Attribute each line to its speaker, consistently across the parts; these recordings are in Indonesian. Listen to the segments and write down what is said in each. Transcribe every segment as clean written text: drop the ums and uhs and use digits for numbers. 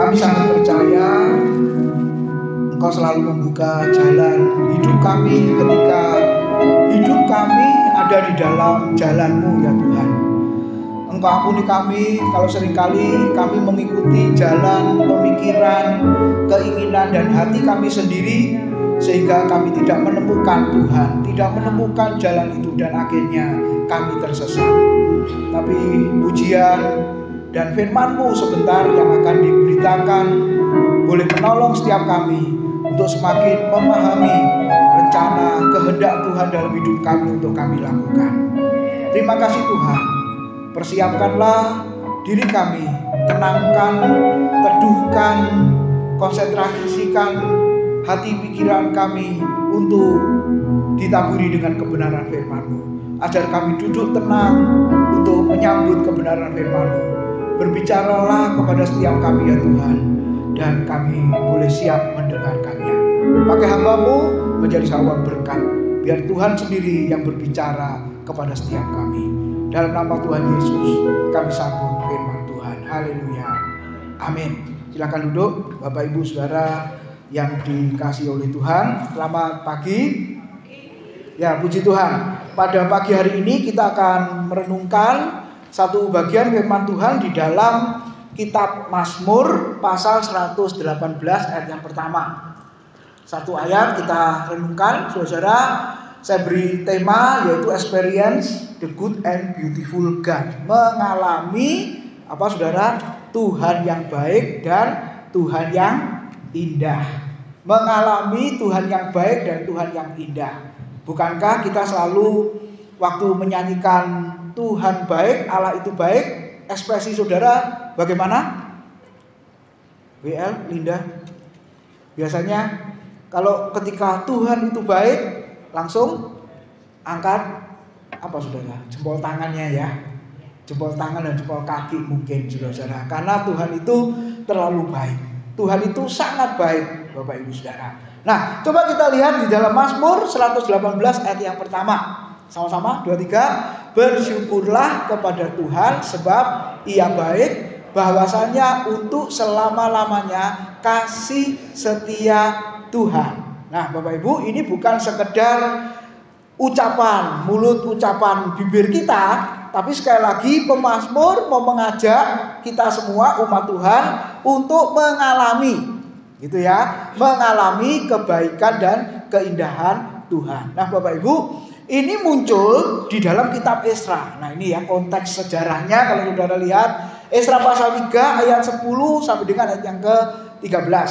Speaker 1: Kami sangat percaya Engkau selalu membuka jalan hidup kami ketika hidup kami ada di dalam jalan-Mu ya Tuhan. Engkau ampuni kami kalau seringkali kami mengikuti jalan pemikiran, keinginan dan hati kami sendiri, sehingga kami tidak menemukan Tuhan, tidak menemukan jalan itu, dan akhirnya kami tersesat. Tapi pujian dan firman-Mu sebentar yang akan diberitakan boleh menolong setiap kami untuk semakin memahami rencana kehendak Tuhan dalam hidup kami untuk kami lakukan. Terima kasih Tuhan. Persiapkanlah diri kami, tenangkan, teduhkan, konsentrasikan hati pikiran kami untuk ditaburi dengan kebenaran firman-Mu, agar kami duduk tenang untuk menyambut kebenaran firman-Mu. Berbicaralah kepada setiap kami ya Tuhan, dan kami boleh siap mendengarkannya. Pakai hamba-Mu menjadi saluran berkat, biar Tuhan sendiri yang berbicara kepada setiap kami. Dalam nama Tuhan Yesus kami sambut firman Tuhan. Haleluya. Amin. Silakan duduk Bapak Ibu Saudara yang dikasihi oleh Tuhan. Selamat pagi. Ya, puji Tuhan. Pada pagi hari ini kita akan merenungkan satu bagian firman Tuhan di dalam kitab Mazmur pasal 118 ayat yang pertama. Satu ayat kita renungkan, saudara. Saya beri tema yaitu experience the good and beautiful God. Mengalami apa saudara? Tuhan yang baik dan Tuhan yang indah. Mengalami Tuhan yang baik dan Tuhan yang indah. Bukankah kita selalu waktu menyanyikan Tuhan baik, Allah itu baik, ekspresi saudara bagaimana? WL, Linda. Biasanya kalau ketika Tuhan itu baik, langsung angkat apa saudara? Jempol tangannya ya. Jempol tangan dan jempol kaki mungkin saudara. Karena Tuhan itu terlalu baik. Tuhan itu sangat baik Bapak Ibu Saudara. Nah, coba kita lihat di dalam Mazmur 118 ayat yang pertama. Sama-sama 2-3. Bersyukurlah kepada Tuhan sebab Ia baik, bahwasanya untuk selama-lamanya kasih setia Tuhan. Nah Bapak Ibu, ini bukan sekedar ucapan mulut, ucapan bibir kita, tapi sekali lagi pemazmur mau mengajak kita semua umat Tuhan untuk mengalami, gitu ya, mengalami kebaikan dan keindahan Tuhan. Nah Bapak Ibu, ini muncul di dalam kitab Esra. Nah ini ya konteks sejarahnya, kalau saudara lihat Esra pasal 3 ayat 10 sampai dengan ayat yang ke-13.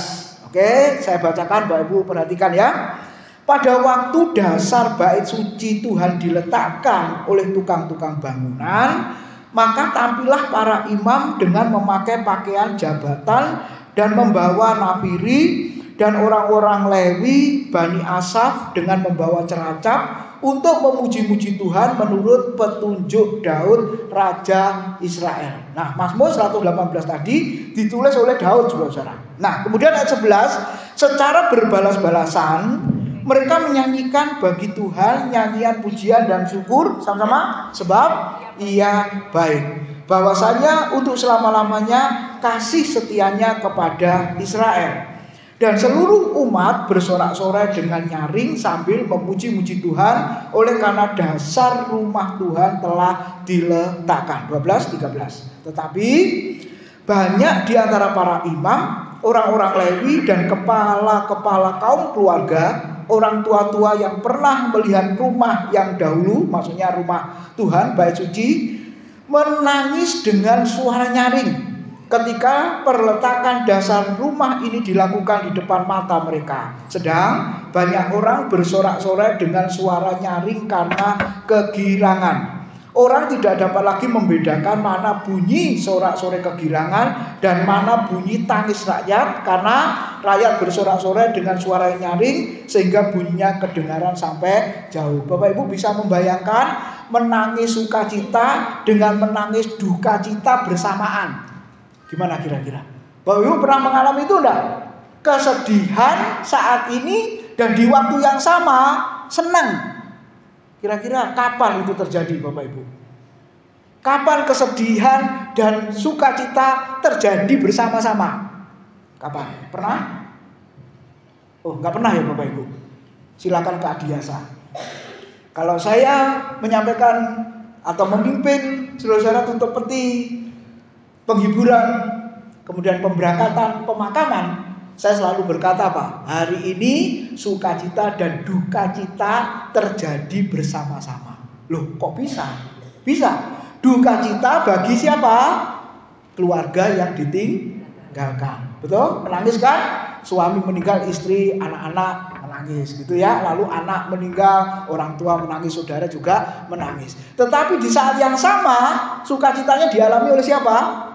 Speaker 1: Oke, saya bacakan, Bapak Ibu perhatikan ya. Pada waktu dasar bait suci Tuhan diletakkan oleh tukang-tukang bangunan, maka tampillah para imam dengan memakai pakaian jabatan dan membawa nafiri, dan orang-orang Lewi Bani Asaf dengan membawa ceracap untuk memuji-muji Tuhan menurut petunjuk Daud Raja Israel. Nah, Mazmur 118 tadi ditulis oleh Daud, saudara. Nah, kemudian ayat 11, secara berbalas-balasan mereka menyanyikan bagi Tuhan nyanyian pujian dan syukur sama-sama, sebab Ia baik, bahwasanya untuk selama-lamanya kasih setianya kepada Israel. Dan seluruh umat bersorak-sorai dengan nyaring sambil memuji-muji Tuhan oleh karena dasar rumah Tuhan telah diletakkan. 12-13. Tetapi banyak di antara para imam, orang-orang Lewi dan kepala-kepala kaum keluarga, orang tua-tua yang pernah melihat rumah yang dahulu, maksudnya rumah Tuhan, bait suci, menangis dengan suara nyaring ketika perletakan dasar rumah ini dilakukan di depan mata mereka. Sedang banyak orang bersorak-sorai dengan suara nyaring karena kegirangan. Orang tidak dapat lagi membedakan mana bunyi sorak-sorai kegirangan dan mana bunyi tangis rakyat, karena rakyat bersorak-sorai dengan suara nyaring sehingga bunyinya kedengaran sampai jauh. Bapak Ibu bisa membayangkan menangis sukacita dengan menangis duka cita bersamaan. Gimana kira-kira? Bapak Ibu pernah mengalami itu enggak? Kesedihan saat ini dan di waktu yang sama senang. Kira-kira kapan itu terjadi Bapak Ibu? Kapan kesedihan dan sukacita terjadi bersama-sama? Kapan? Pernah? Oh, nggak pernah ya Bapak Ibu? Silakan ke Adiasa. Kalau saya menyampaikan atau memimpin saudara-saudara tutup peti, penghiburan, kemudian pemberangkatan, pemakaman, saya selalu berkata apa? Hari ini sukacita dan duka cita terjadi bersama-sama. Loh, kok bisa? Bisa. Duka cita bagi siapa? Keluarga yang ditinggalkan. Betul? Menangis kan? Suami meninggal, istri, anak-anak menangis gitu ya. Lalu anak meninggal, orang tua menangis, saudara juga menangis. Tetapi di saat yang sama, sukacitanya dialami oleh siapa?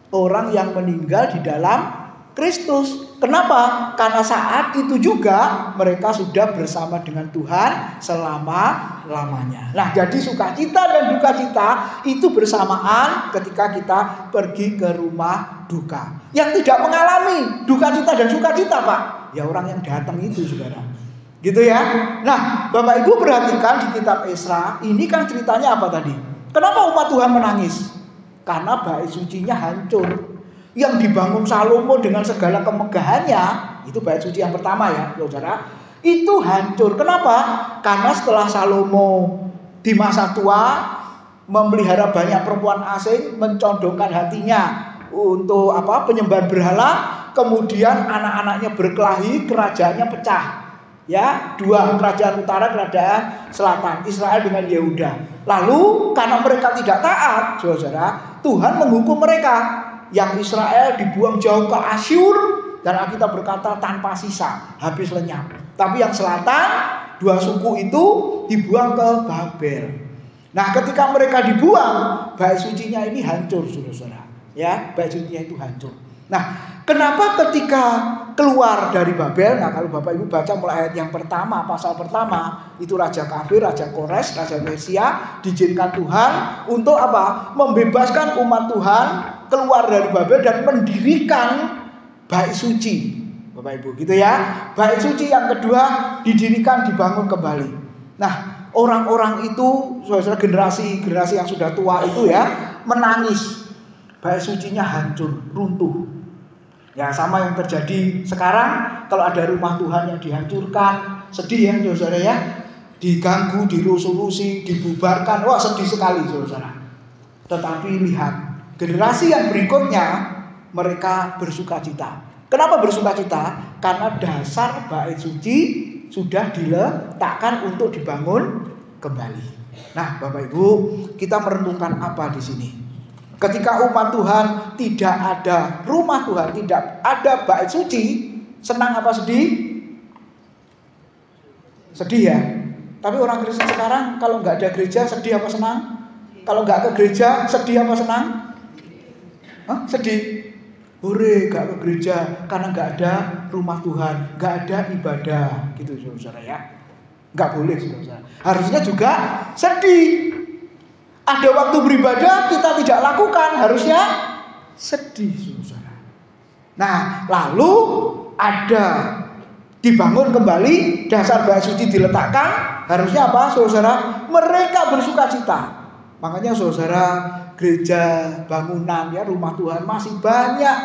Speaker 1: Orang yang meninggal di dalam Kristus. Kenapa? Karena saat itu juga mereka sudah bersama dengan Tuhan selama-lamanya. Nah, jadi sukacita dan duka cita itu bersamaan ketika kita pergi ke rumah duka. Yang tidak mengalami duka cita dan sukacita, Pak, ya orang yang datang itu, saudara. Gitu ya. Nah, Bapak Ibu perhatikan di kitab Esra, ini kan ceritanya apa tadi? Kenapa umat Tuhan menangis? Karena bait sucinya hancur. Yang dibangun Salomo dengan segala kemegahannya, itu bait suci yang pertama ya, saudara. Itu hancur. Kenapa? Karena setelah Salomo di masa tua memelihara banyak perempuan asing, mencondongkan hatinya untuk penyembahan berhala, kemudian anak-anaknya berkelahi, kerajaannya pecah. Ya, dua, kerajaan utara, kerajaan selatan, Israel dengan Yehuda. Lalu karena mereka tidak taat, saudara, Tuhan menghukum mereka. Yang Israel dibuang jauh ke Asyur, dan Alkitab berkata tanpa sisa, habis lenyap. Tapi yang selatan, dua suku itu dibuang ke Babel. Nah, ketika mereka dibuang, bait sucinya ini hancur, saudara. Ya, bait sucinya itu hancur. Nah, kenapa ketika keluar dari Babel? Nah, kalau Bapak Ibu baca mulai ayat yang pertama, pasal pertama, itu Raja Kafir, Raja Kores, Raja Persia diizinkan Tuhan untuk apa? Membebaskan umat Tuhan keluar dari Babel dan mendirikan bait suci. Bapak Ibu, gitu ya. Bait suci yang kedua didirikan, dibangun kembali. Nah, orang-orang itu, saudara, generasi yang sudah tua itu ya, menangis. Bait sucinya hancur, runtuh. Ya, sama yang terjadi sekarang. Kalau ada rumah Tuhan yang dihancurkan, sedih ya saudara ya. Diganggu, dirusulusi, dibubarkan, wah sedih sekali saudara. Tetapi lihat, generasi yang berikutnya mereka bersukacita. Kenapa bersukacita? Karena dasar bait suci sudah diletakkan untuk dibangun kembali. Nah, Bapak Ibu, kita merenungkan apa di sini? Ketika umat Tuhan tidak ada rumah Tuhan, tidak ada bait suci, senang apa sedih? Sedih ya. Tapi orang Kristen sekarang kalau nggak ada gereja sedih apa senang? Kalau nggak ke gereja sedih apa senang? Sedih. Hore, nggak ke gereja karena nggak ada rumah Tuhan, nggak ada ibadah, gitu saudara ya. Nggak boleh saudara. Harusnya juga sedih. Ada waktu beribadah kita tidak lakukan, harusnya sedih saudara. Nah, lalu ada dibangun kembali, dasar bait suci diletakkan, harusnya apa saudara? Mereka bersukacita. Makanya saudara, gereja, bangunan ya, rumah Tuhan masih banyak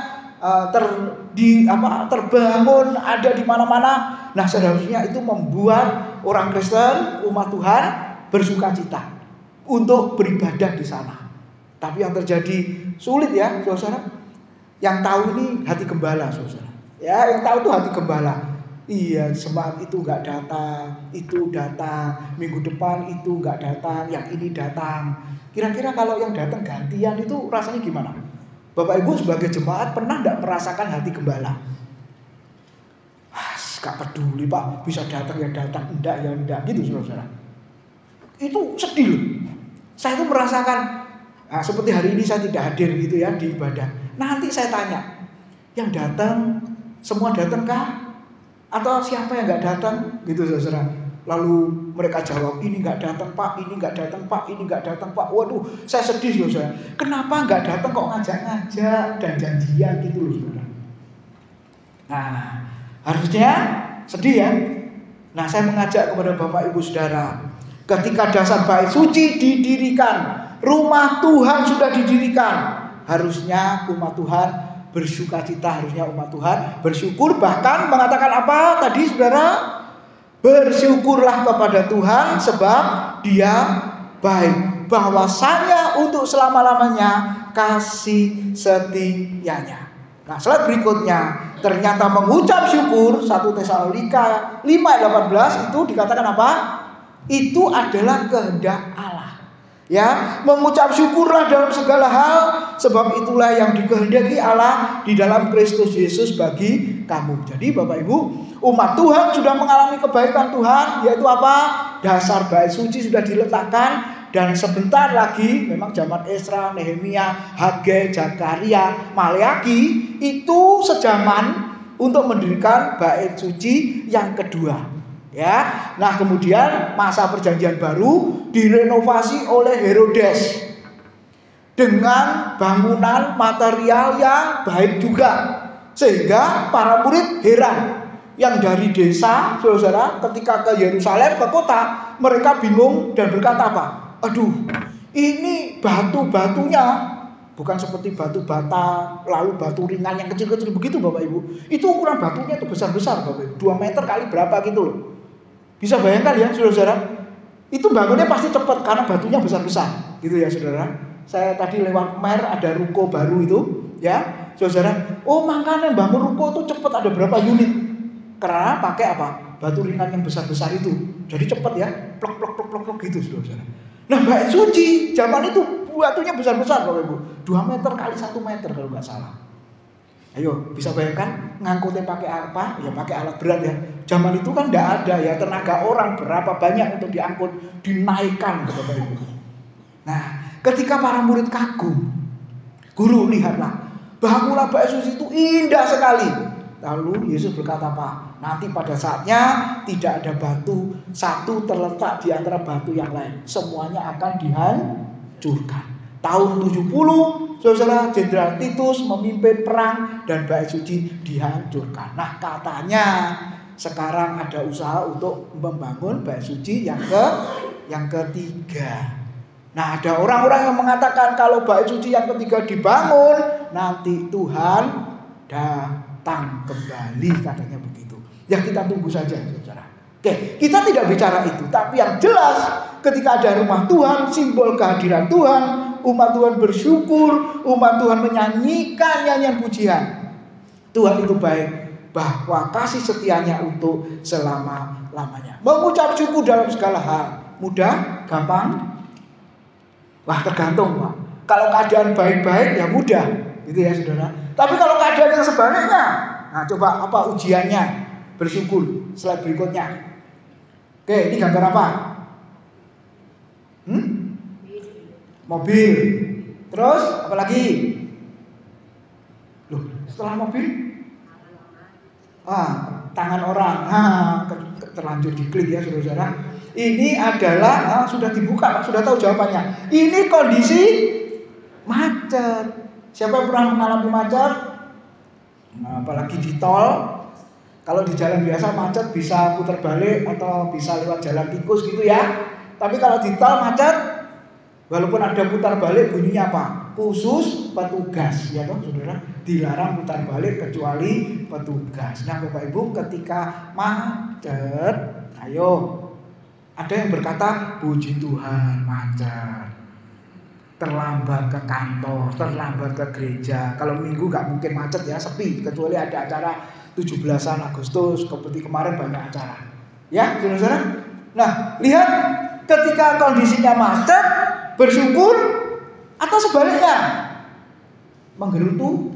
Speaker 1: terbangun, ada di mana-mana. Nah, seharusnya itu membuat orang Kristen, umat Tuhan bersukacita untuk beribadah di sana. Tapi yang terjadi sulit ya, saudara. Yang tahu ini hati gembala, saudara. Ya, yang tahu itu hati gembala. Iya, semalam itu nggak datang, itu datang, minggu depan itu nggak datang, yang ini datang. Kira-kira kalau yang datang gantian itu rasanya gimana? Bapak Ibu sebagai jemaat pernah nggak merasakan hati gembala? Gak peduli Pak, bisa datang ya datang, enggak ya enggak, gitu saudara. Itu sedih loh. Saya itu merasakan, seperti hari ini saya tidak hadir gitu ya di ibadah. Nanti saya tanya, yang datang semua datang kah? Atau siapa yang nggak datang? Gitu saudara. Lalu mereka jawab, ini nggak datang Pak, ini nggak datang Pak, ini nggak datang Pak. Waduh, saya sedih saudara. Kenapa nggak datang kok ngajak-ngajak dan janjian gitu loh saudara. Nah, harusnya sedih ya. Nah, saya mengajak kepada Bapak Ibu Saudara, ketika dasar bait suci didirikan, rumah Tuhan sudah didirikan, harusnya umat Tuhan bersukacita, harusnya umat Tuhan bersyukur, bahkan mengatakan apa tadi saudara? Bersyukurlah kepada Tuhan sebab Dia baik, bahwasanya untuk selama-lamanya kasih setianya. Nah, slide berikutnya, ternyata mengucap syukur 1 Tesalonika 5:18 itu dikatakan apa? Itu adalah kehendak Allah. Ya, mengucap syukurlah dalam segala hal, sebab itulah yang dikehendaki Allah di dalam Kristus Yesus bagi kamu. Jadi Bapak Ibu, umat Tuhan sudah mengalami kebaikan Tuhan, yaitu apa? Dasar bait suci sudah diletakkan. Dan sebentar lagi, memang zaman Esra, Nehemia, Hagai, Zakaria, Maleaki itu sejaman untuk mendirikan bait suci yang kedua. Ya, nah kemudian masa perjanjian baru direnovasi oleh Herodes dengan bangunan material yang baik juga, sehingga para murid heran. Yang dari desa, saudara, ketika ke Yerusalem, ke kota, mereka bingung dan berkata apa? Aduh, ini batu-batunya bukan seperti batu bata, lalu batu ringan yang kecil-kecil begitu Bapak Ibu. Itu ukuran batunya itu besar-besar Bapak Ibu, 2 meter kali berapa gitu loh. Bisa bayangkan ya saudara-saudara. Itu bangunnya pasti cepat karena batunya besar-besar gitu ya saudara. Saya tadi lewat Mer ada ruko baru itu ya saudara. Oh makanya bangun ruko itu cepat, ada berapa unit. Karena pakai apa? Batu ringan yang besar-besar itu. Jadi cepat ya, plok gitu saudara. Nah bait suci zaman itu batunya besar-besar Bapak Ibu, 2 meter kali 1 meter kalau nggak salah. Ayo bisa bayangkan ngangkutnya pakai apa? Ya pakai alat berat ya. Zaman itu kan nggak ada ya tenaga orang berapa banyak untuk diangkut, dinaikkan Bapak Ibu. Nah ketika para murid kagum, guru lihatlah bangunan bait suci itu indah sekali. Lalu Yesus berkata apa? Nanti pada saatnya tidak ada batu satu terletak di antara batu yang lain. Semuanya akan dihancurkan. Tahun 70, saudara, Jenderal Titus memimpin perang dan bait suci dihancurkan. Nah katanya sekarang ada usaha untuk membangun bait suci yang ketiga. Nah ada orang-orang yang mengatakan kalau bait suci yang ketiga dibangun, nanti Tuhan datang kembali, katanya begitu. Ya kita tunggu saja saudara. Oke, kita tidak bicara itu, tapi yang jelas ketika ada rumah Tuhan, simbol kehadiran Tuhan, umat Tuhan bersyukur, umat Tuhan menyanyikan nyanyian pujian. Tuhan itu baik, bahwa kasih setianya untuk selama-lamanya. Mengucap syukur dalam segala hal, mudah, gampang? Wah tergantung Pak. Kalau keadaan baik-baik ya mudah, gitu ya saudara. Tapi kalau keadaan yang sebaliknya, nah coba apa ujiannya? Bersyukur. Slide berikutnya. Oke, ini gambar apa? Mobil. Terus apa lagi? Loh, setelah mobil? Tangan orang. Terlanjur diklik ya saudara. Ini adalah sudah dibuka, sudah tahu jawabannya. Ini kondisi macet. Siapa yang pernah mengalami macet? Nah, apalagi di tol. Kalau di jalan biasa macet bisa putar balik atau bisa lewat jalan tikus gitu ya. Tapi kalau di tol macet, walaupun ada putar balik bunyinya apa? Khusus petugas, ya toh saudara, dilarang putar balik kecuali petugas. Nah Bapak Ibu ketika macet, ayo ada yang berkata puji Tuhan macet, terlambat ke kantor, terlambat ke gereja. Kalau minggu gak mungkin macet ya, sepi, kecuali ada acara 17-an Agustus, seperti kemarin banyak acara. Ya, saudara. Nah, lihat ketika kondisinya macet, bersyukur atau sebaliknya menggerutu,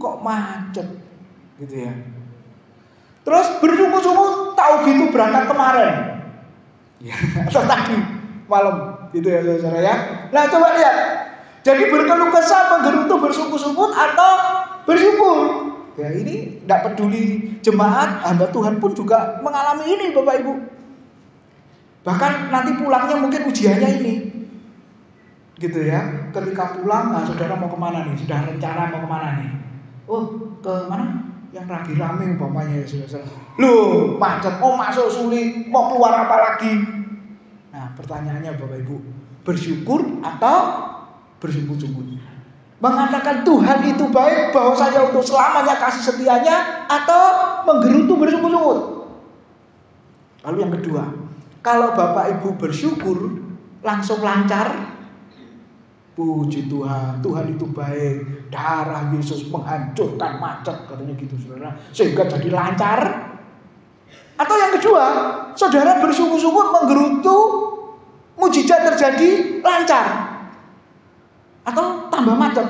Speaker 1: kok macet, gitu ya. Terus bersungguh-sungguh tahu gitu berangkat kemarin, ya, atau tadi malam, gitu ya saudara ya. Nah coba lihat, jadi berkeluh kesah, menggerutu, bersungguh-sungguh atau bersyukur. Ya ini tidak peduli jemaat, hamba Tuhan pun juga mengalami ini Bapak Ibu. Bahkan nanti pulangnya mungkin ujiannya ini, gitu ya. Ketika pulang, saudara mau kemana nih? Sudah rencana mau kemana nih? Oh ke mana? Yang lagi rame umpamanya ya saudara. Loh macet, masuk sulit, mau keluar apa lagi? Nah pertanyaannya Bapak Ibu, bersyukur atau bersungguh-sungguh? Mengatakan Tuhan itu baik, bahwasanya untuk selamanya kasih setianya, atau menggerutu bersungut-sungut. Lalu yang kedua, kalau Bapak Ibu bersyukur langsung lancar, puji Tuhan, Tuhan itu baik, darah Yesus menghancurkan macet, katanya gitu saudara, sehingga jadi lancar. Atau yang kedua, saudara bersungut-sungut menggerutu, mujizat terjadi, lancar, atau tambah macet.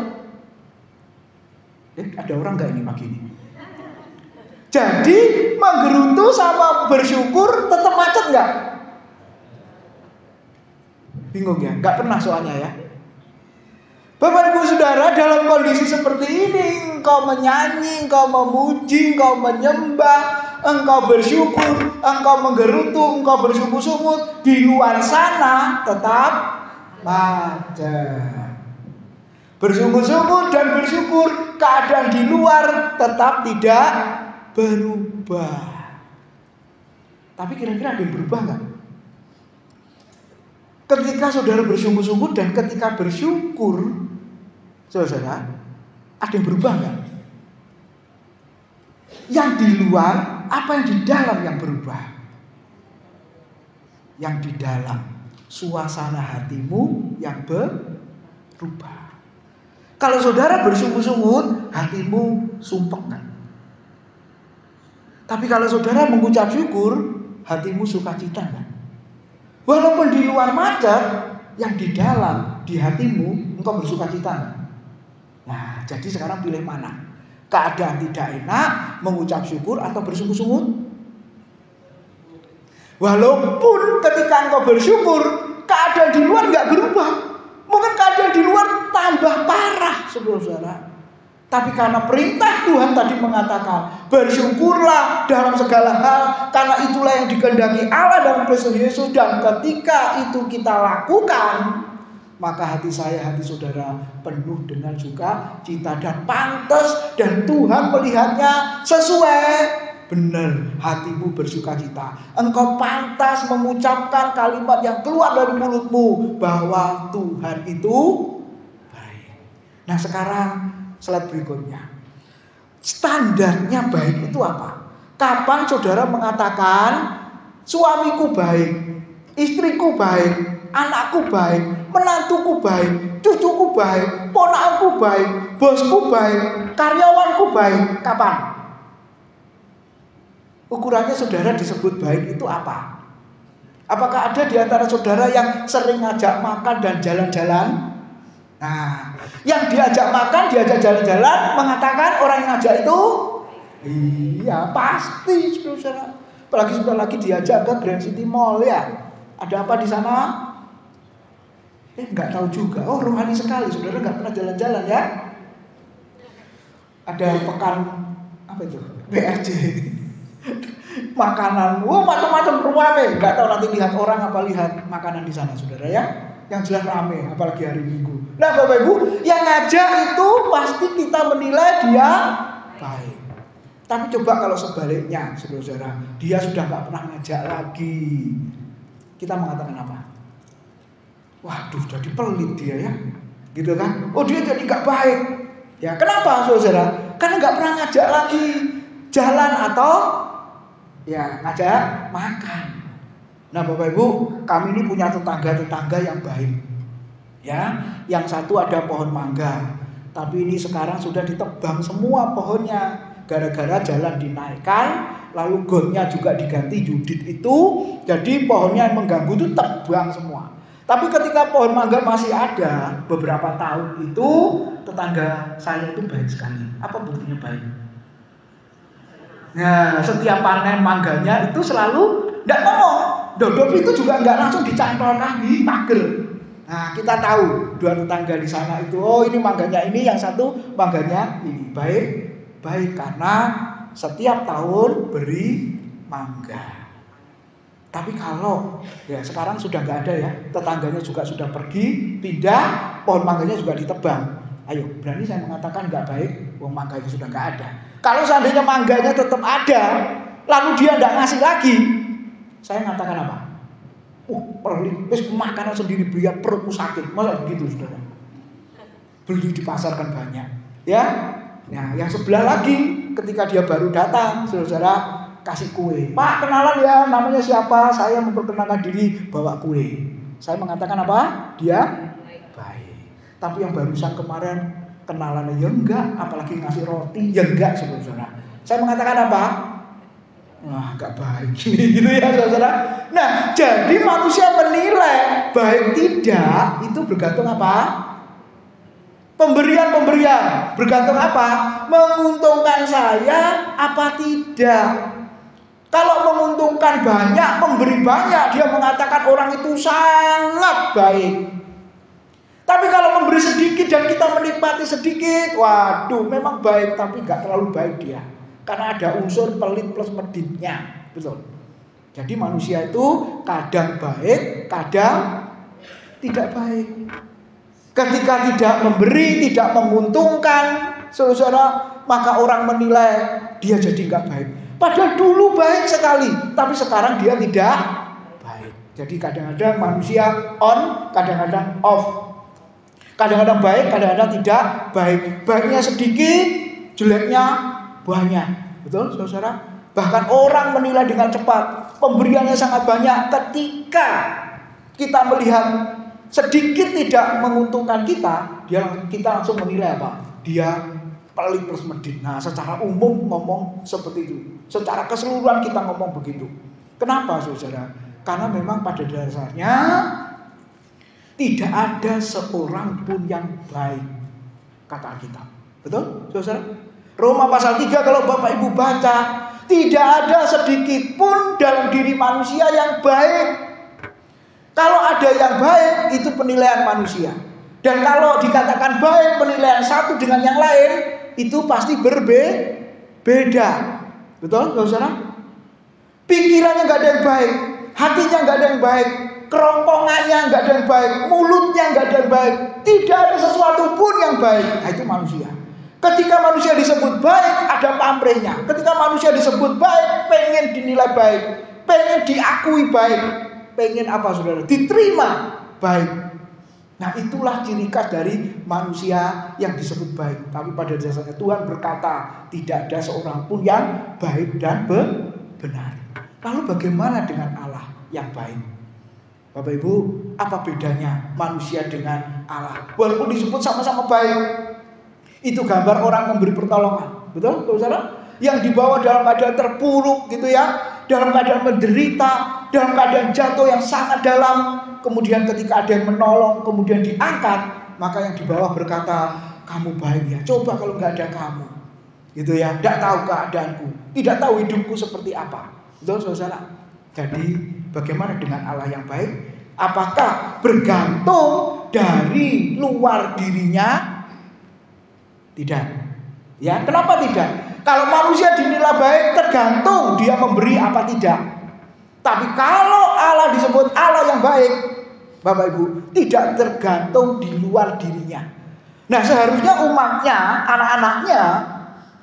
Speaker 1: Ada orang nggak ini pagi ini? Jadi menggerutu sama bersyukur tetap macet nggak? Bingung ya? Nggak pernah soalnya ya. Bapak Ibu Saudara, dalam kondisi seperti ini, engkau menyanyi, engkau memuji, engkau menyembah, engkau bersyukur, engkau menggerutu, engkau bersungut-sungut, di luar sana tetap macet. Bersungut-sungut dan bersyukur, keadaan di luar tetap tidak berubah. Tapi kira-kira ada yang berubah nggak? Ketika saudara bersungut-sungut dan ketika bersyukur, saudara, ada yang berubah nggak? Yang di luar, apa yang di dalam yang berubah? Yang di dalam, suasana hatimu yang berubah. Kalau saudara bersungut-sungut, hatimu sumpek kan? Tapi kalau saudara mengucap syukur, hatimu sukacita kan? Walaupun di luar macet, yang di dalam, di hatimu, engkau bersukacita kan? Nah, jadi sekarang pilih mana? Keadaan tidak enak, mengucap syukur atau bersungut-sungut? Walaupun ketika engkau bersyukur, keadaan di luar nggak berubah. Mungkin keadaan di luar tambah parah, saudara-saudara. Tapi karena perintah Tuhan tadi mengatakan, bersyukurlah dalam segala hal, karena itulah yang dikehendaki Allah dalam Kristus Yesus. Dan ketika itu kita lakukan, maka hati saya, hati saudara penuh dengan sukacita dan pantas, dan Tuhan melihatnya sesuai. Benar, hatimu bersukacita. Engkau pantas mengucapkan kalimat yang keluar dari mulutmu, bahwa Tuhan itu baik. Nah sekarang slide berikutnya. Standarnya baik itu apa? Kapan saudara mengatakan suamiku baik, istriku baik, anakku baik, menantuku baik, cucuku baik, ponakanku baik, bosku baik, karyawanku baik? Kapan? Ukurannya saudara disebut baik itu apa? Apakah ada di antara saudara yang sering ngajak makan dan jalan-jalan? Nah, yang diajak makan, diajak jalan-jalan, mengatakan orang yang ngajak itu, iya pasti saudara. Apalagi sudah lagi diajak ke Grand City Mall ya. Ada apa di sana? Nggak tahu juga. Oh rohani sekali, saudara nggak pernah jalan-jalan ya. Ada pekan apa itu? BRJ. Makanan, macam-macam rame. Nggak tahu nanti lihat orang apa lihat makanan di sana, saudara ya. Yang jelas rame, apalagi hari Minggu. Nah Bapak Ibu, yang ngajak itu pasti kita menilai dia baik. Tapi coba kalau sebaliknya, saudara, dia sudah nggak pernah ngajak lagi, kita mengatakan apa? Waduh, jadi pelit dia ya, gitu kan? Oh dia jadi nggak baik. Ya kenapa saudara? Karena nggak pernah ngajak lagi jalan atau ya ngajak makan. Nah Bapak Ibu, kami ini punya tetangga-tetangga yang baik. Ya, yang satu ada pohon mangga, tapi ini sekarang sudah ditebang semua pohonnya. Gara-gara jalan dinaikkan, lalu gotnya juga diganti Yudit itu, jadi pohonnya yang mengganggu itu tebang semua. Tapi ketika pohon mangga masih ada beberapa tahun itu, tetangga saya itu baik sekali. Apa buktinya baik? Nah, setiap panen mangganya itu selalu tidak ngomong. Dodop itu juga nggak langsung dicantolkan di pagar. Nah, kita tahu dua tetangga di sana itu, oh ini mangganya ini, yang satu mangganya ini. Baik karena setiap tahun beri mangga. Tapi kalau ya sekarang sudah nggak ada ya, tetangganya juga sudah pergi, pindah, pohon mangganya juga ditebang. Ayo, berani saya mengatakan nggak baik, pohon mangganya sudah nggak ada. Kalau seandainya mangganya tetap ada, lalu dia nggak ngasih lagi, saya mengatakan apa? Pelit, makanan sendiri biar perutmu sakit, masa begitu saudara? beli di pasar kan banyak, ya. Nah, yang sebelah lagi ketika dia baru datang, saudara kasih kue. Pak, kenalan ya, namanya siapa? Saya memperkenalkan diri, bawa kue. Saya mengatakan apa? Dia baik. Tapi yang barusan kemarin kenalan ya enggak, apalagi ngasih roti ya enggak, saudara. Saya mengatakan apa? Wah, enggak baik gitu ya, saudara. Nah, jadi manusia menilai baik tidak itu bergantung apa? Pemberian bergantung apa? Menguntungkan saya apa tidak? Kalau menguntungkan banyak, memberi banyak, dia mengatakan orang itu sangat baik. Tapi kalau memberi sedikit dan kita menikmati sedikit, waduh, memang baik tapi nggak terlalu baik dia. Karena ada unsur pelit plus meditnya, betul. Jadi manusia itu kadang baik, kadang tidak baik. Ketika tidak memberi, tidak menguntungkan, saudara, maka orang menilai dia jadi nggak baik. Padahal dulu baik sekali, tapi sekarang dia tidak baik. Jadi kadang-kadang manusia on, kadang-kadang off. Kadang-kadang baik, kadang-kadang tidak baik. Baiknya sedikit, jeleknya banyak. Betul, saudara? Bahkan orang menilai dengan cepat. Pemberiannya sangat banyak ketika kita melihat sedikit tidak menguntungkan kita langsung menilai apa? Dia pelit plus medit. Nah, secara umum ngomong seperti itu. Secara keseluruhan kita ngomong begitu. Kenapa, saudara? Karena memang pada dasarnya tidak ada seorang pun yang baik, kata Alkitab. Betul, saudara? Roma pasal 3 kalau Bapak Ibu baca, tidak ada sedikit pun dalam diri manusia yang baik. Kalau ada yang baik, itu penilaian manusia. Dan kalau dikatakan baik, penilaian satu dengan yang lain, itu pasti berbeda. Betul, saudara? Pikirannya nggak ada yang baik, hatinya nggak ada yang baik, kerongkongannya nggak ada yang baik, mulutnya nggak ada yang baik. Tidak ada sesuatu pun yang baik. Nah, itu manusia. Ketika manusia disebut baik, ada pamrihnya. Ketika manusia disebut baik, pengen dinilai baik, pengen diakui baik. Pengen apa, saudara? Diterima baik. Nah, itulah ciri khas dari manusia yang disebut baik. Tapi pada dasarnya Tuhan berkata tidak ada seorang pun yang baik dan benar. Lalu bagaimana dengan Allah yang baik? Bapak Ibu, apa bedanya manusia dengan Allah? Walaupun disebut sama-sama baik, itu gambar orang memberi pertolongan. Betul, saudara? Yang dibawa dalam keadaan terpuruk gitu ya, dalam keadaan menderita, dalam keadaan jatuh yang sangat dalam. Kemudian ketika ada yang menolong, kemudian diangkat, maka yang di bawah berkata, kamu baik ya, coba kalau nggak ada kamu, gitu ya, tidak tahu keadaanku, tidak tahu hidupku seperti apa. Betul, saudara? Jadi bagaimana dengan Allah yang baik? Apakah bergantung dari luar dirinya? Tidak. Ya, kenapa tidak? Kalau manusia dinilai baik, tergantung dia memberi apa tidak. Tapi kalau Allah disebut Allah yang baik, Bapak Ibu, tidak tergantung di luar dirinya. Nah, seharusnya umatnya, anak-anaknya,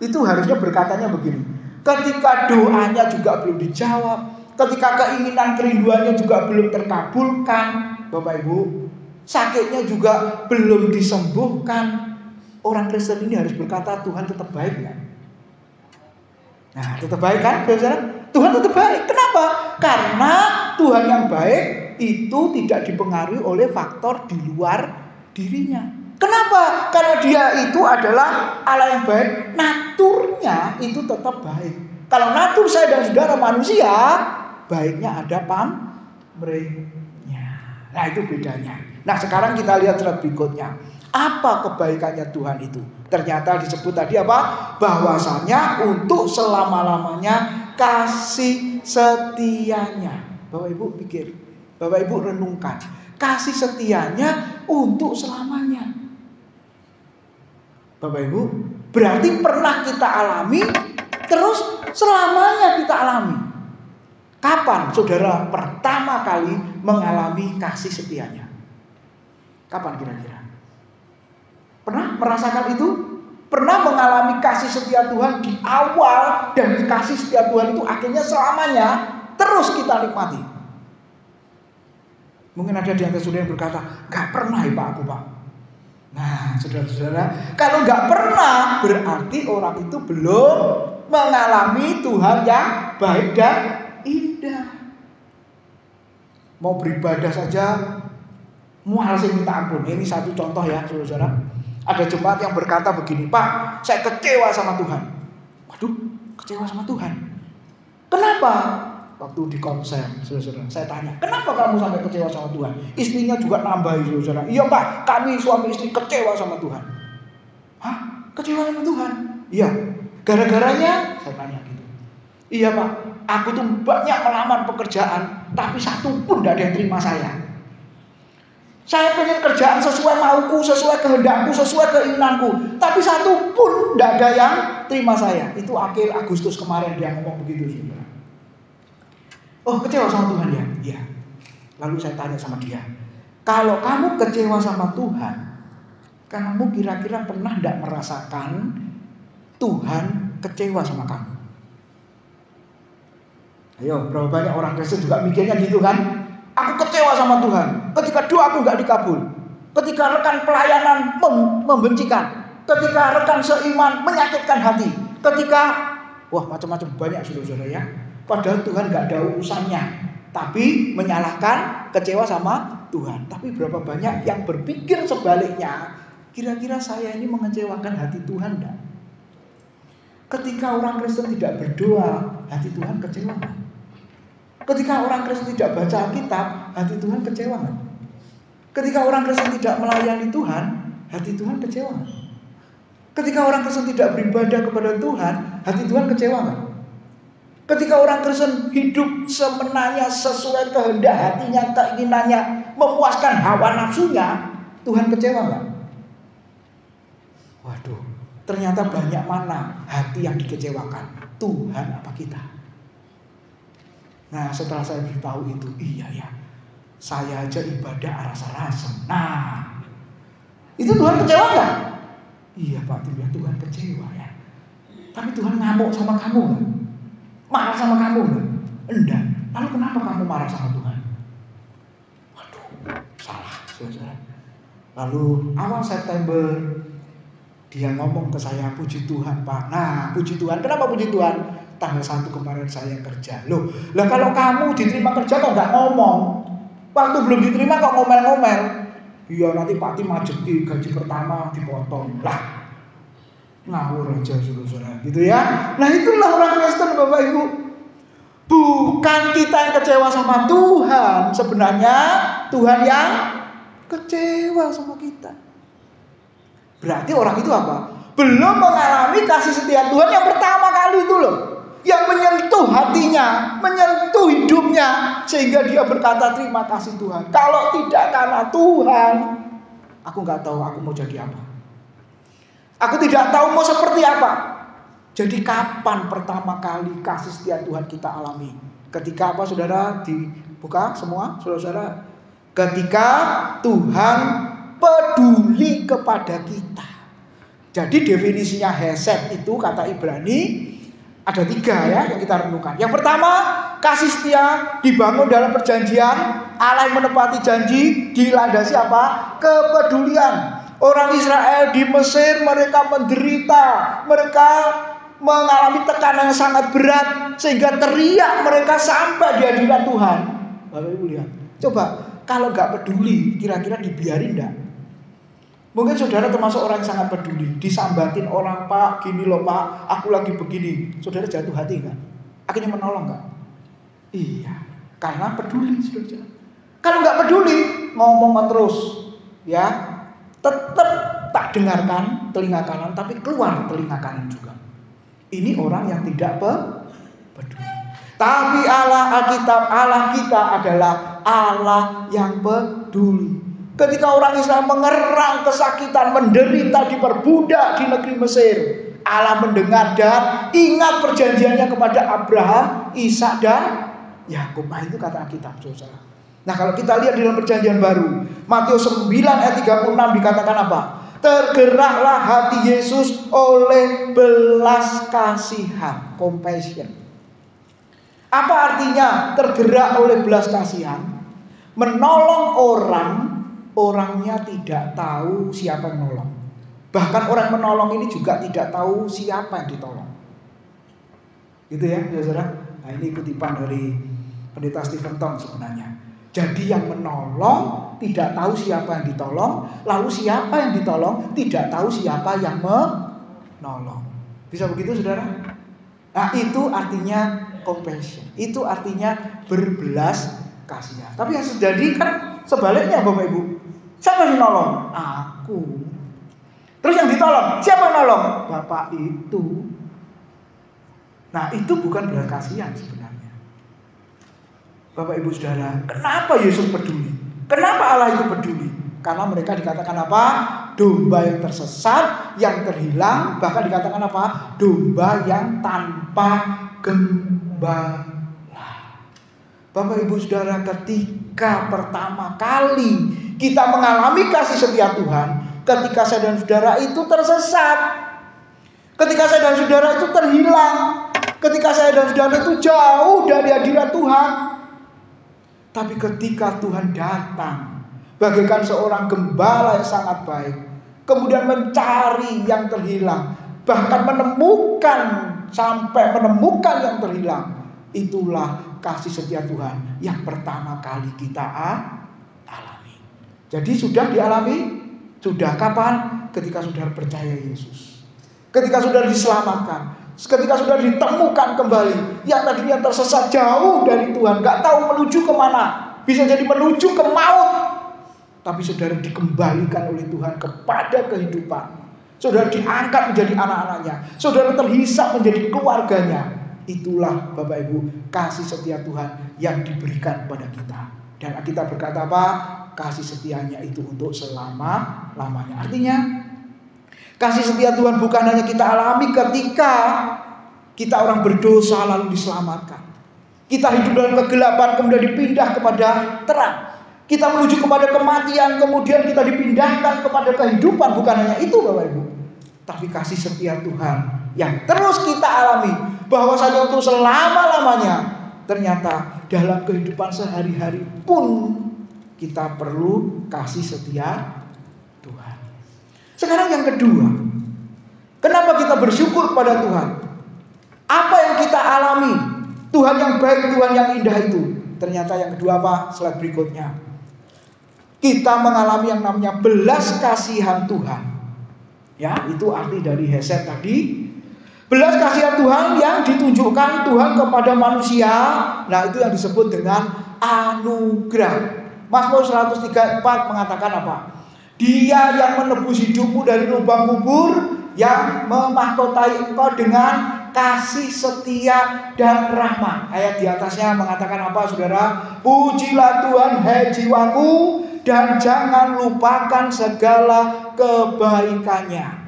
Speaker 1: itu harusnya berkatanya begini. Ketika doanya juga belum dijawab, ketika keinginan kerinduannya juga belum terkabulkan, Bapak Ibu, sakitnya juga belum disembuhkan, orang Kristen ini harus berkata, Tuhan tetap baik ya. Nah, tetap baik kan, saudara? Tuhan tetap baik. Kenapa? Karena Tuhan yang baik itu tidak dipengaruhi oleh faktor di luar dirinya. Kenapa? Karena dia itu adalah Allah yang baik. Naturnya itu tetap baik. Kalau natur saya dan saudara manusia, baiknya ada pamrihnya. Nah, itu bedanya. Nah, sekarang kita lihat slide berikutnya. Apa kebaikannya Tuhan itu? Ternyata disebut tadi apa? Bahwasanya untuk selama-lamanya kasih setianya. Bapak Ibu pikir, Bapak Ibu renungkan. Kasih setianya untuk selamanya. Bapak Ibu, berarti pernah kita alami, terus selamanya kita alami. Kapan saudara pertama kali mengalami kasih setianya? Kapan kira-kira? Pernah merasakan itu? Pernah mengalami kasih setia Tuhan di awal, dan kasih setia Tuhan itu akhirnya selamanya terus kita nikmati? Mungkin ada di antara saudara yang berkata, gak pernah ya Pak, aku Pak. Nah, saudara-saudara, kalau nggak pernah berarti orang itu belum mengalami Tuhan yang baik dan indah. Mau beribadah saja mual sih minta ampun. Ini satu contoh ya, saudara-saudara. Ada jemaat yang berkata begini, Pak, saya kecewa sama Tuhan. Waduh, kecewa sama Tuhan. Kenapa? Waktu di konser, saudara-saudara, saya tanya, kenapa kamu sampai kecewa sama Tuhan? Istrinya juga nambahin, saudara. Iya Pak, kami suami istri kecewa sama Tuhan. Hah? Kecewa sama Tuhan? Iya. Gara-garanya? Saya tanya gitu. Iya Pak, aku tuh banyak melamar pekerjaan, tapi satu pun tidak ada yang terima saya. Saya pengen kerjaan sesuai mauku, sesuai kehendakku, sesuai keinginanku, tapi satu pun tidak ada yang terima saya. Itu akhir Agustus kemarin dia ngomong begitu, saudara. Oh, kecewa sama Tuhan ya? Iya. Lalu saya tanya sama dia, kalau kamu kecewa sama Tuhan, kamu kira-kira pernah tidak merasakan Tuhan kecewa sama kamu? Ayo, berapa banyak orang Kristen juga mikirnya gitu kan? Aku kecewa sama Tuhan ketika doaku nggak dikabul, ketika rekan pelayanan membencikan, ketika rekan seiman menyakitkan hati, ketika macam-macam banyak saudara-saudara ya. Padahal Tuhan nggak ada urusannya, tapi menyalahkan, kecewa sama Tuhan. Tapi berapa banyak yang berpikir sebaliknya, kira-kira saya ini mengecewakan hati Tuhan enggak? Ketika orang Kristen tidak berdoa, hati Tuhan kecewa enggak? Ketika orang Kristen tidak baca Alkitab, hati Tuhan kecewa enggak? Ketika orang Kristen tidak melayani Tuhan, hati Tuhan kecewa enggak? Ketika orang Kristen tidak beribadah kepada Tuhan, hati Tuhan kecewa enggak? Ketika orang Kristen hidup semenanya, sesuai kehendak hatinya, keinginannya, memuaskan hawa nafsunya, Tuhan kecewa enggak? Waduh, ternyata banyak mana hati yang dikecewakan, Tuhan apa kita? Nah, setelah saya beritahu itu, iya ya, saya aja ibadah rasa-rasa. Nah, itu Tuhan kecewa enggak? Iya Pak, Tuhan kecewa ya. Tapi Tuhan ngamuk sama kamu enggak? Marah sama kamu enggak? Enggak. Lalu kenapa kamu marah sama Tuhan? Waduh, salah, saudara. Lalu awal September dia ngomong ke saya, puji Tuhan Pak. Nah, puji Tuhan. Kenapa puji Tuhan? Tanggal 1 kemarin saya kerja. Loh, lah kalau kamu diterima kerja kok nggak ngomong? Waktu belum diterima kok ngomel-ngomel? Iya, nanti Pak Tim majeki gaji pertama dipotong. Lah, ngawur aja saudara-saudara gitu ya. Nah itulah orang Kristen Bapak Ibu. Bukan kita yang kecewa sama Tuhan, sebenarnya Tuhan yang kecewa sama kita. Berarti orang itu apa? Belum mengalami kasih setia Tuhan yang pertama kali itu loh, yang menyentuh hatinya, menyentuh hidupnya, sehingga dia berkata terima kasih Tuhan. Kalau tidak karena Tuhan, aku nggak tahu aku mau jadi apa. Aku tidak tahu mau seperti apa. Jadi kapan pertama kali kasih setia Tuhan kita alami? Ketika apa saudara? Dibuka semua saudara-saudara. Ketika Tuhan peduli kepada kita. Jadi definisinya hesed itu kata Ibrani ada 3 ya yang kita renungkan. Yang pertama, kasih setia dibangun dalam perjanjian. Allah yang menepati janji dilandasi apa? Kepedulian. Orang Israel di Mesir mereka menderita, mereka mengalami tekanan yang sangat berat sehingga teriak mereka sampai di hadirat Tuhan. Bapak Ibu lihat, coba kalau nggak peduli, kira-kira dibiarin nggak? Mungkin saudara termasuk orang yang sangat peduli, disambatin orang, Pak, gini loh Pak, aku lagi begini, saudara jatuh hati nggak? Akhirnya menolong nggak? Iya, karena peduli saudara. Kalau nggak peduli, ngomong terus, ya. Tetap tak dengarkan telinga kanan, tapi keluar telinga kanan juga. Ini orang yang tidak peduli. Tapi Allah Alkitab, Allah kita adalah Allah yang peduli. Ketika orang Israel mengerang kesakitan, menderita, diperbudak di negeri Mesir, Allah mendengar dan ingat perjanjiannya kepada Abraham, Ishak dan Yakub. Nah itu kata Alkitab saudara. Nah kalau kita lihat di dalam perjanjian baru, Matius 9 ayat 36 dikatakan apa? Tergeraklah hati Yesus oleh belas kasihan, compassion. Apa artinya tergerak oleh belas kasihan? Menolong orang orangnya tidak tahu siapa yang menolong. Bahkan orang menolong ini juga tidak tahu siapa yang ditolong. Gitu ya, saudara. Nah, ini kutipan dari Pendeta Stephen Tong sebenarnya. Jadi yang menolong tidak tahu siapa yang ditolong, lalu siapa yang ditolong tidak tahu siapa yang menolong. Bisa begitu, saudara? Nah, itu artinya compassion. Itu artinya berbelas kasihan. Tapi yang terjadi kan sebaliknya, Bapak Ibu. Siapa yang nolong? Aku. Terus yang ditolong, siapa yang nolong? Bapak itu. Nah, itu bukan belas kasihan sebenarnya. Bapak Ibu Saudara, kenapa Yesus peduli? Kenapa Allah itu peduli? Karena mereka dikatakan apa? Domba yang tersesat, yang terhilang, bahkan dikatakan apa? Domba yang tanpa gembala. Bapak Ibu Saudara, ketika pertama kali kita mengalami kasih setia Tuhan, ketika saya dan saudara itu tersesat, ketika saya dan saudara itu terhilang, ketika saya dan saudara itu jauh dari hadirat Tuhan. Tapi ketika Tuhan datang bagaikan seorang gembala yang sangat baik, kemudian mencari yang terhilang, bahkan sampai menemukan yang terhilang, itulah kasih setia Tuhan yang pertama kali kita alami. Jadi sudah dialami? Sudah kapan? Ketika saudara percaya Yesus, ketika saudara diselamatkan, ketika sudah ditemukan kembali, yang tadinya tersesat jauh dari Tuhan, gak tahu menuju kemana, bisa jadi menuju ke maut, tapi saudara dikembalikan oleh Tuhan kepada kehidupan. Saudara diangkat menjadi anak-anaknya, saudara terhisap menjadi keluarganya. Itulah Bapak Ibu kasih setia Tuhan yang diberikan kepada kita. Dan kita berkata apa? Kasih setianya itu untuk selama-lamanya. Artinya kasih setia Tuhan bukan hanya kita alami ketika kita orang berdosa lalu diselamatkan. Kita hidup dalam kegelapan kemudian dipindah kepada terang. Kita menuju kepada kematian kemudian kita dipindahkan kepada kehidupan. Bukan hanya itu Bapak Ibu, tapi kasih setia Tuhan yang terus kita alami, bahwasanya untuk selama-lamanya. Ternyata dalam kehidupan sehari-hari pun kita perlu kasih setia Tuhan. Sekarang yang kedua, kenapa kita bersyukur pada Tuhan? Apa yang kita alami? Tuhan yang baik, Tuhan yang indah itu. Ternyata yang kedua apa? Slide berikutnya. Kita mengalami yang namanya belas kasihan Tuhan. Ya, itu arti dari Hesed tadi. Belas kasihan Tuhan yang ditunjukkan Tuhan kepada manusia. Nah, itu yang disebut dengan anugerah. Mazmur 103:4 mengatakan apa? Dia yang menebus hidupmu dari lubang kubur, yang memahkotai engkau dengan kasih setia dan rahmat. Ayat di atasnya mengatakan apa, saudara? Pujilah Tuhan, hai jiwaku, dan jangan lupakan segala kebaikannya.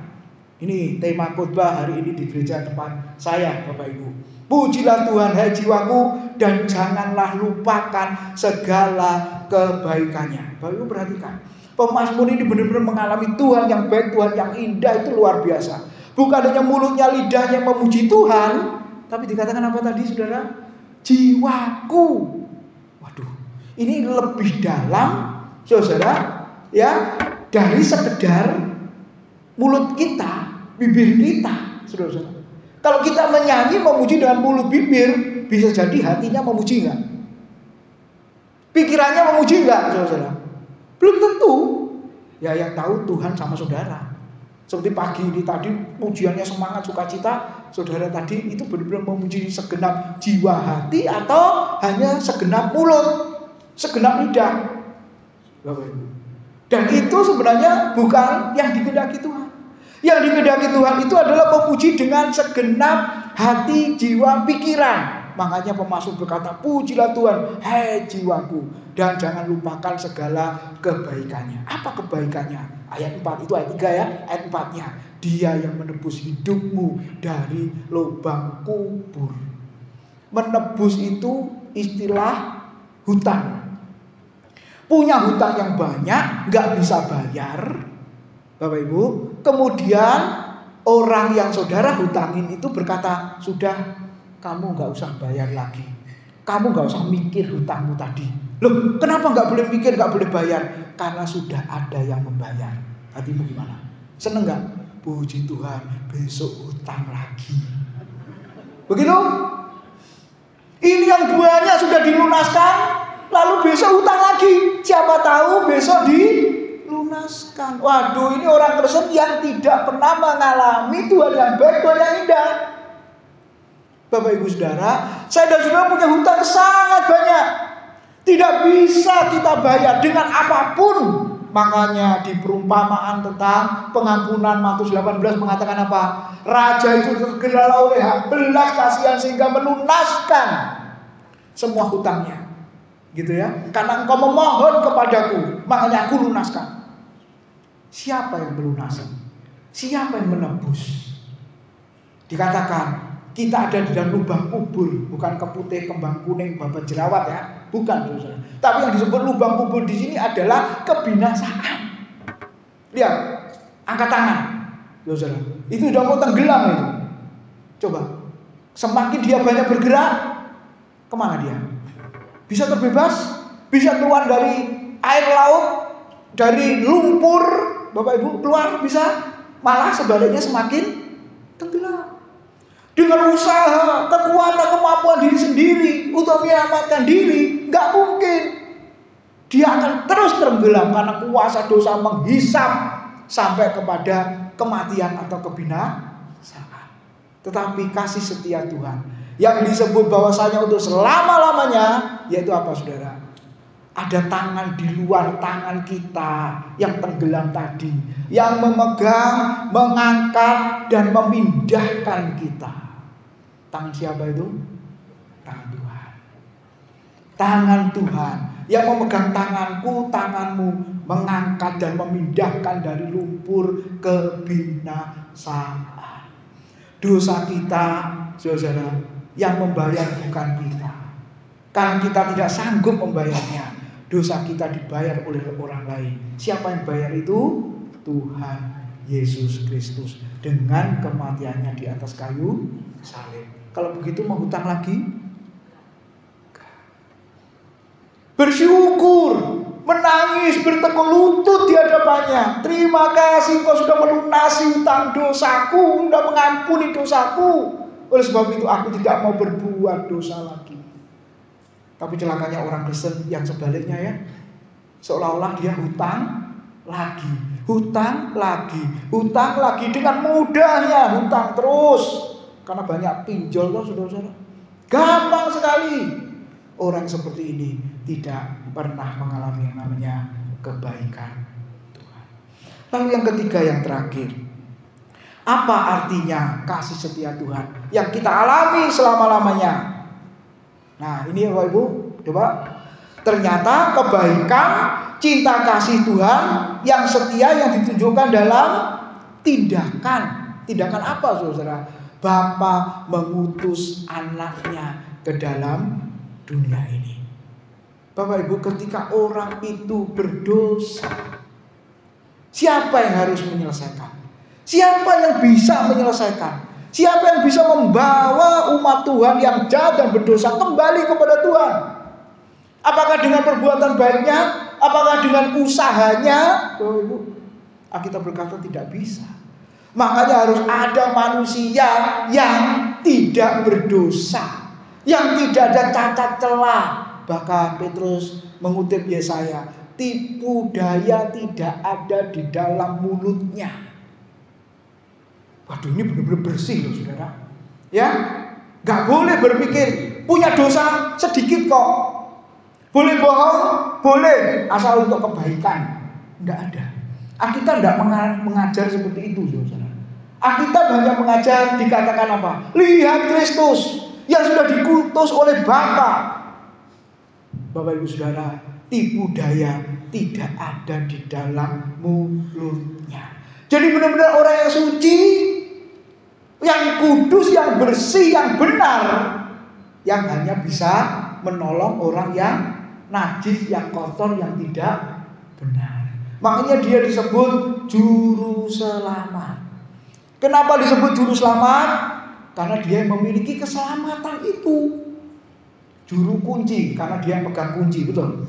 Speaker 1: Ini tema khotbah hari ini di gereja tempat saya, Bapak Ibu. Pujilah Tuhan, hai jiwaku, dan janganlah lupakan segala kebaikannya. Bapak Ibu perhatikan, pemazmur ini benar-benar mengalami Tuhan yang baik, Tuhan yang indah, itu luar biasa. Bukan hanya mulutnya, lidahnya memuji Tuhan, tapi dikatakan apa tadi, saudara? Jiwaku. Waduh, ini lebih dalam, saudara, ya, dari sekedar mulut kita, bibir kita, saudara-saudara. Kalau kita menyanyi memuji dengan mulut bibir, bisa jadi hatinya memuji enggak? Pikirannya memuji enggak, saudara-saudara? Belum tentu. Ya, yang tahu Tuhan sama saudara. Seperti pagi ini tadi pujiannya semangat, sukacita, saudara tadi itu benar-benar memuji segenap jiwa hati atau hanya segenap mulut, segenap lidah, Bapak Ibu. Dan itu sebenarnya bukan yang dikehendaki Tuhan. Yang dikehendaki Tuhan itu adalah memuji dengan segenap hati, jiwa, pikiran. Makanya pemazmur berkata, pujilah Tuhan, hai jiwaku, dan jangan lupakan segala kebaikannya. Apa kebaikannya? Ayat 4, itu ayat 3 ya, ayat 4-nya. Dia yang menebus hidupmu dari lubang kubur. Menebus itu istilah hutang. Punya hutang yang banyak, gak bisa bayar, Bapak Ibu. Kemudian orang yang saudara hutangin itu berkata, sudah, kamu gak usah bayar lagi, kamu gak usah mikir hutangmu tadi. Loh, kenapa nggak boleh mikir, nggak boleh bayar? Karena sudah ada yang membayar. Hatimu gimana? Seneng nggak? Puji Tuhan, besok hutang lagi. Begitu? Ini yang buahnya sudah dilunaskan, lalu besok hutang lagi. Siapa tahu besok dilunaskan. Waduh, ini orang Kristen yang tidak pernah mengalami Tuhan yang baik, Tuhan yang indah. Bapak Ibu Saudara, saya dan saudara punya hutang sangat banyak. Tidak bisa kita bayar dengan apapun. Makanya di perumpamaan tentang pengampunan Matius 18 mengatakan apa? Raja itu tergila oleh belas kasihan sehingga melunaskan semua hutangnya. Gitu ya. Karena engkau memohon kepadaku, makanya aku lunaskan. Siapa yang melunaskan? Siapa yang menebus? Dikatakan kita ada di dalam lubang kubur, bukan keputih, kembang kuning, babat jerawat ya, bukan saudara. Tapi yang disebut lubang kubur di sini adalah kebinasaan. Lihat, angkat tangan, saudara. Itu udah mau tenggelam itu. Coba, semakin dia banyak bergerak, kemana dia? Bisa terbebas, bisa keluar dari air laut, dari lumpur, Bapak Ibu keluar bisa, malah sebaliknya semakin tenggelam. Dengan usaha, kekuatan, kemampuan diri sendiri untuk menyelamatkan diri, nggak mungkin. Dia akan terus tenggelam karena kuasa dosa menghisap sampai kepada kematian atau kebinasaan. Tetapi kasih setia Tuhan yang disebut bahwasanya untuk selama-lamanya, yaitu apa saudara? Ada tangan di luar tangan kita yang tenggelam tadi, yang memegang, mengangkat, dan memindahkan kita. Tangan siapa itu? Tangan Tuhan. Tangan Tuhan yang memegang tanganku, tanganmu, mengangkat dan memindahkan dari lumpur kebinasaan. Dosa kita, saudara, yang membayar bukan kita. Karena kita tidak sanggup membayarnya. Dosa kita dibayar oleh orang lain. Siapa yang bayar itu? Tuhan Yesus Kristus dengan kematiannya di atas kayu salib. Kalau begitu mau hutang lagi? Bersyukur, menangis, bertekuk lutut di hadapannya. Terima kasih kau sudah melunasi hutang dosaku, sudah mengampuni dosaku. Oleh sebab itu aku tidak mau berbuat dosa lagi. Tapi celakanya orang Kristen yang sebaliknya ya, seolah-olah dia hutang lagi, hutang lagi, hutang lagi, dengan mudahnya hutang terus. Karena banyak pinjol loh saudara-saudara. Gampang sekali. Orang seperti ini tidak pernah mengalami yang namanya kebaikan Tuhan. Lalu yang ketiga, yang terakhir, apa artinya kasih setia Tuhan yang kita alami selama-lamanya? Nah ini Bapak Ibu, coba. Ternyata kebaikan, cinta kasih Tuhan yang setia yang ditunjukkan dalam tindakan. Tindakan apa saudara? Bapa mengutus anaknya ke dalam dunia ini. Bapak Ibu, ketika orang itu berdosa, siapa yang harus menyelesaikan? Siapa yang bisa menyelesaikan? Siapa yang bisa membawa umat Tuhan yang jahat dan berdosa kembali kepada Tuhan? Apakah dengan perbuatan baiknya? Apakah dengan usahanya? Bapak Ibu, Alkitab berkata tidak bisa. Makanya harus ada manusia yang tidak berdosa, yang tidak ada cacat celah. Bahkan Petrus mengutip Yesaya, tipu daya tidak ada di dalam mulutnya. Waduh, ini benar-benar bersih loh saudara. Ya, nggak boleh berpikir punya dosa sedikit kok. Boleh bohong, boleh, asal untuk kebaikan. Nggak ada. Alkitab tidak mengajar seperti itu saudara. Alkitab hanya mengajar, dikatakan apa? Lihat Kristus yang sudah dikutus oleh Bapa. Bapak Ibu Saudara, tipu daya tidak ada di dalam mulutnya. Jadi benar-benar orang yang suci, yang kudus, yang bersih, yang benar, yang hanya bisa menolong orang yang najis, yang kotor, yang tidak benar. Makanya dia disebut juru selamat. Kenapa disebut juru selamat? Karena dia memiliki keselamatan itu. juru kunci karena dia yang pegang kunci, betul.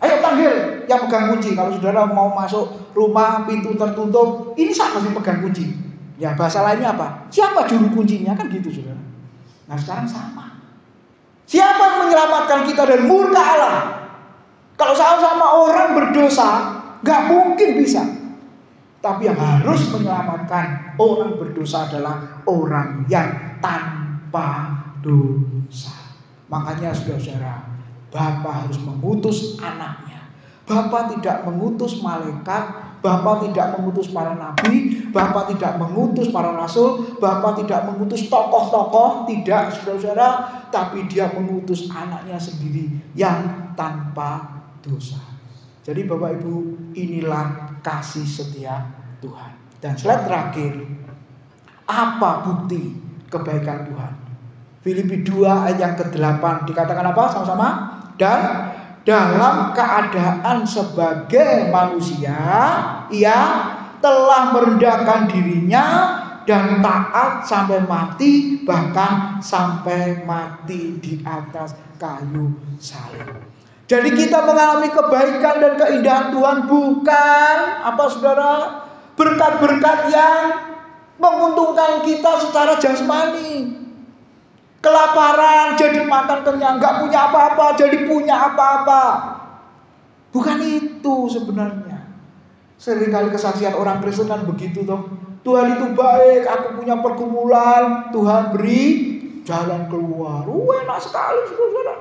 Speaker 1: Ayo panggil yang pegang kunci. Kalau saudara mau masuk rumah pintu tertutup, ini siapa sih pegang kunci? Ya bahasa lainnya apa? Siapa juru kuncinya, kan gitu saudara. Nah sekarang sama. Siapa yang menyelamatkan kita dari murka Allah? Kalau sama-sama orang berdosa, gak mungkin bisa. Tapi yang harus menyelamatkan orang berdosa adalah orang yang tanpa dosa. Makanya saudara-saudara, Bapa harus mengutus anaknya. Bapa tidak mengutus malaikat, Bapa tidak mengutus para nabi, Bapa tidak mengutus para rasul, Bapa tidak mengutus tokoh-tokoh, tidak saudara-saudara, tapi dia mengutus anaknya sendiri yang tanpa dosa. Jadi Bapak Ibu, inilah kasih setia Tuhan. Dan slide terakhir, apa bukti kebaikan Tuhan? Filipi 2 ayat yang ke-8 dikatakan apa sama-sama? Dan dalam keadaan sebagai manusia, ia telah merendahkan dirinya dan taat sampai mati, bahkan sampai mati di atas kayu salib. Jadi kita mengalami kebaikan dan keindahan Tuhan bukan apa saudara? Berkat-berkat yang menguntungkan kita secara jasmani. Kelaparan jadi makan kenyang, gak punya apa-apa jadi punya apa-apa. Bukan itu sebenarnya. Seringkali kesaksian orang Kristen kan begitu toh. Tuhan itu baik, aku punya pergumulan, Tuhan beri jalan keluar. Enak sekali saudara.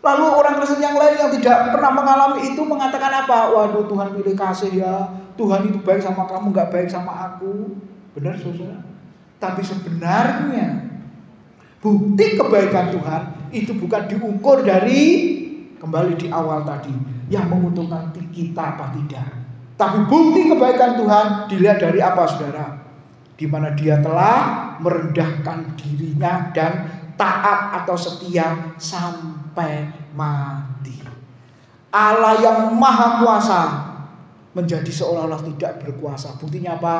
Speaker 1: Lalu orang Kristen yang lain yang tidak pernah mengalami itu mengatakan apa? Waduh, Tuhan pilih kasih ya. Tuhan itu baik sama kamu, gak baik sama aku. Benar saudara. Tapi sebenarnya bukti kebaikan Tuhan itu bukan diukur dari, kembali di awal tadi, yang menguntungkan kita apa tidak. Tapi bukti kebaikan Tuhan dilihat dari apa saudara? Di mana dia telah merendahkan dirinya dan taat atau setia sampai mati. Allah yang maha kuasa menjadi seolah-olah tidak berkuasa. Buktinya apa?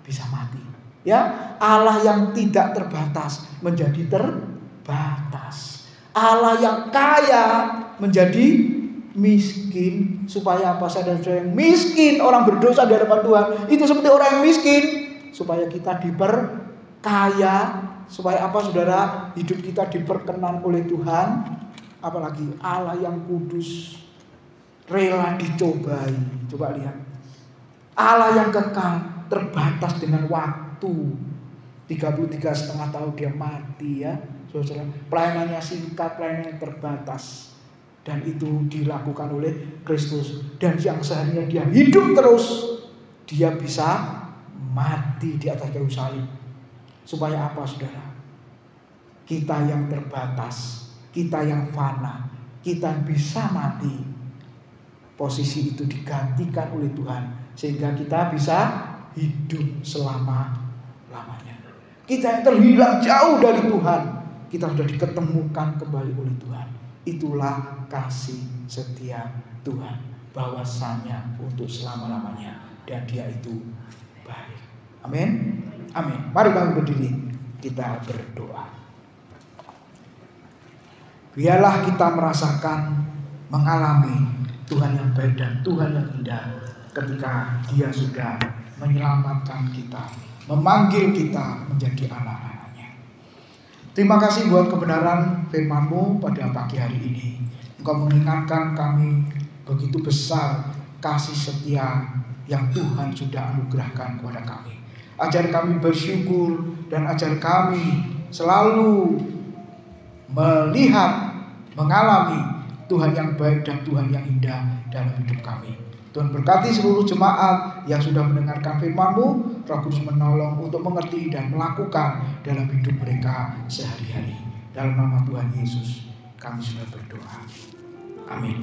Speaker 1: Bisa mati. Ya, Allah yang tidak terbatas menjadi terbatas. Allah yang kaya menjadi miskin. Supaya apa? Saudara-saudara yang miskin, orang berdosa di hadapan Tuhan itu seperti orang yang miskin, supaya kita diperkaya. Supaya apa saudara? Hidup kita diperkenan oleh Tuhan. Apalagi Allah yang kudus, rela dicobai. Coba lihat, Allah yang kekal, terbatas dengan waktu. 33,5 tahun dia mati ya. Saudara, pelayanannya singkat, pelayanannya terbatas. Dan itu dilakukan oleh Kristus. Dan yang seharinya dia hidup terus, dia bisa mati di atas kayu salib. Supaya apa saudara? Kita yang terbatas, kita yang fana, kita bisa mati, posisi itu digantikan oleh Tuhan sehingga kita bisa hidup selama-lamanya. Kita yang terhilang jauh dari Tuhan, kita sudah diketemukan kembali oleh Tuhan. Itulah kasih setia Tuhan, bahwasanya untuk selama-lamanya, dan dia itu baik. Amin. Amin. Mari kami berdiri, kita berdoa. Biarlah kita merasakan, mengalami Tuhan yang baik dan Tuhan yang indah ketika dia sudah menyelamatkan kita, memanggil kita menjadi anak-anaknya. Terima kasih buat kebenaran firman-Mu pada pagi hari ini. Engkau mengingatkan kami begitu besar kasih setia yang Tuhan sudah anugerahkan kepada kami. Ajar kami bersyukur dan ajar kami selalu melihat, mengalami Tuhan yang baik dan Tuhan yang indah dalam hidup kami. Tuhan berkati seluruh jemaat yang sudah mendengarkan firman-Mu. Roh Kudus menolong untuk mengerti dan melakukan dalam hidup mereka sehari-hari. Dalam nama Tuhan Yesus kami sudah berdoa. Amin.